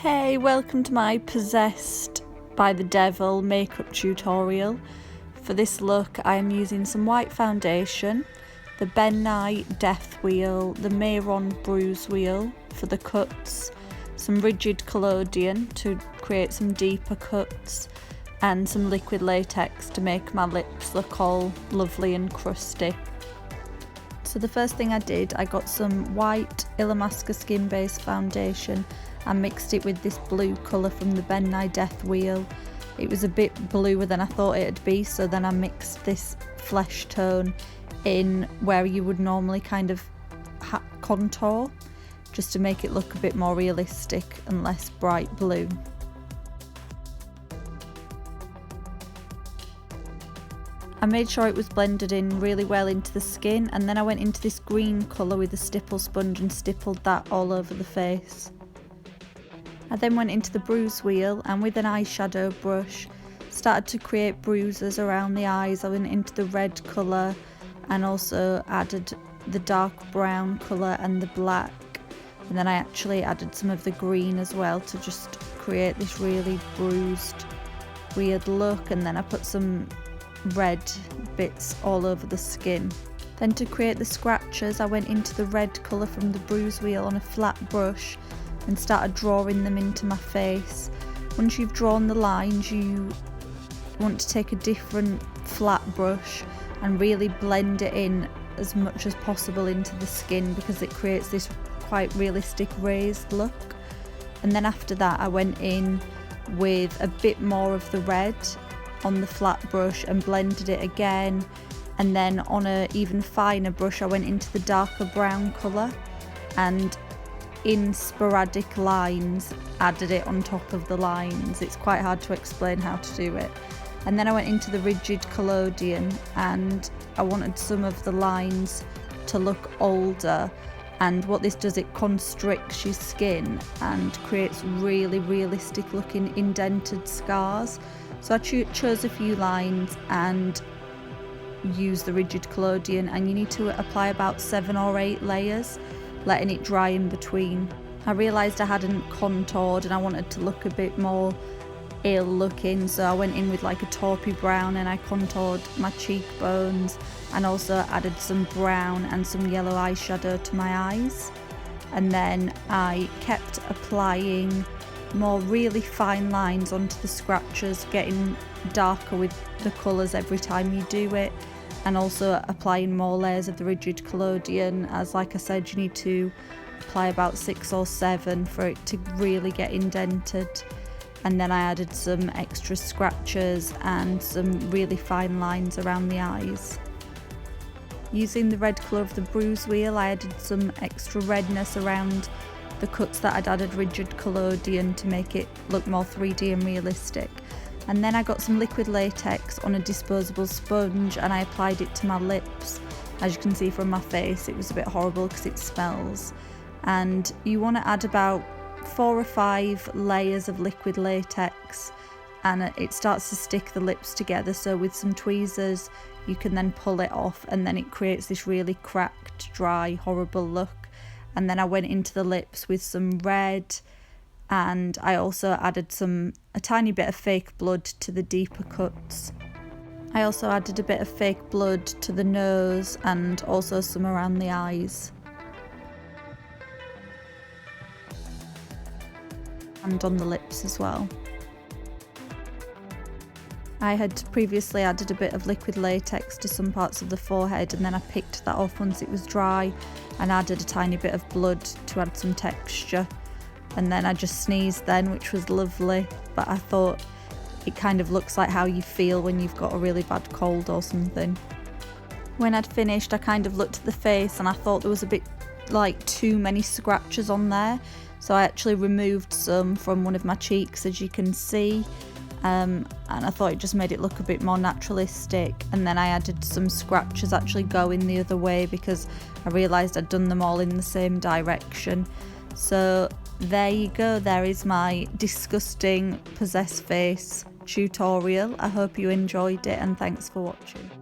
Hey, welcome to my Possessed by the Devil makeup tutorial. For this look I am using some white foundation, the Ben Nye Death Wheel, the Mehron Bruise Wheel for the cuts, some rigid collodion to create some deeper cuts, and some liquid latex to make my lips look all lovely and crusty. So the first thing I did, I got some white Illamasqua skin based foundation and mixed it with this blue colour from the Ben Nye Death Wheel. It was a bit bluer than I thought it'd be, so then I mixed this flesh tone in where you would normally kind of contour, just to make it look a bit more realistic and less bright blue. I made sure it was blended in really well into the skin, and then I went into this green colour with a stipple sponge and stippled that all over the face. I then went into the bruise wheel and with an eyeshadow brush started to create bruises around the eyes. I went into the red colour and also added the dark brown colour and the black, and then I actually added some of the green as well to just create this really bruised weird look, and then I put some red bits all over the skin. Then to create the scratches I went into the red colour from the bruise wheel on a flat brush and started drawing them into my face. Once you've drawn the lines, you want to take a different flat brush and really blend it in as much as possible into the skin, because it creates this quite realistic raised look. And then after that I went in with a bit more of the red on the flat brush and blended it again, and then on a even finer brush I went into the darker brown colour and in sporadic lines added it on top of the lines. It's quite hard to explain how to do it. And then I went into the rigid collodion and I wanted some of the lines to look older, and what this does, it constricts your skin and creates really realistic looking indented scars. So I chose a few lines and used the rigid collodion, and you need to apply about 7 or 8 layers, letting it dry in between. I realised I hadn't contoured and I wanted to look a bit more ill looking, so I went in with like a taupey brown and I contoured my cheekbones and also added some brown and some yellow eyeshadow to my eyes. And then I kept applying more really fine lines onto the scratches, getting darker with the colours every time you do it, and also applying more layers of the rigid collodion, as like I said you need to apply about 6 or 7 for it to really get indented. And then I added some extra scratches and some really fine lines around the eyes. Using the red colour of the bruise wheel I added some extra redness around the cuts that I'd added rigid collodion to make it look more 3D and realistic. And then I got some liquid latex on a disposable sponge and I applied it to my lips. As you can see from my face, it was a bit horrible because it smells. And you want to add about 4 or 5 layers of liquid latex, and it starts to stick the lips together, so with some tweezers you can then pull it off, and then it creates this really cracked, dry, horrible look. And then I went into the lips with some red, and I also added a tiny bit of fake blood to the deeper cuts. I also added a bit of fake blood to the nose and also some around the eyes. And on the lips as well. I had previously added a bit of liquid latex to some parts of the forehead, and then I picked that off once it was dry and added a tiny bit of blood to add some texture. And then I just sneezed then, which was lovely, but I thought it kind of looks like how you feel when you've got a really bad cold or something. When I'd finished I kind of looked at the face and I thought there was a bit like too many scratches on there, so I actually removed some from one of my cheeks, as you can see. And I thought it just made it look a bit more naturalistic, and then I added some scratches actually going the other way because I realised I'd done them all in the same direction. So there you go, there is my disgusting possessed face tutorial. I hope you enjoyed it and thanks for watching.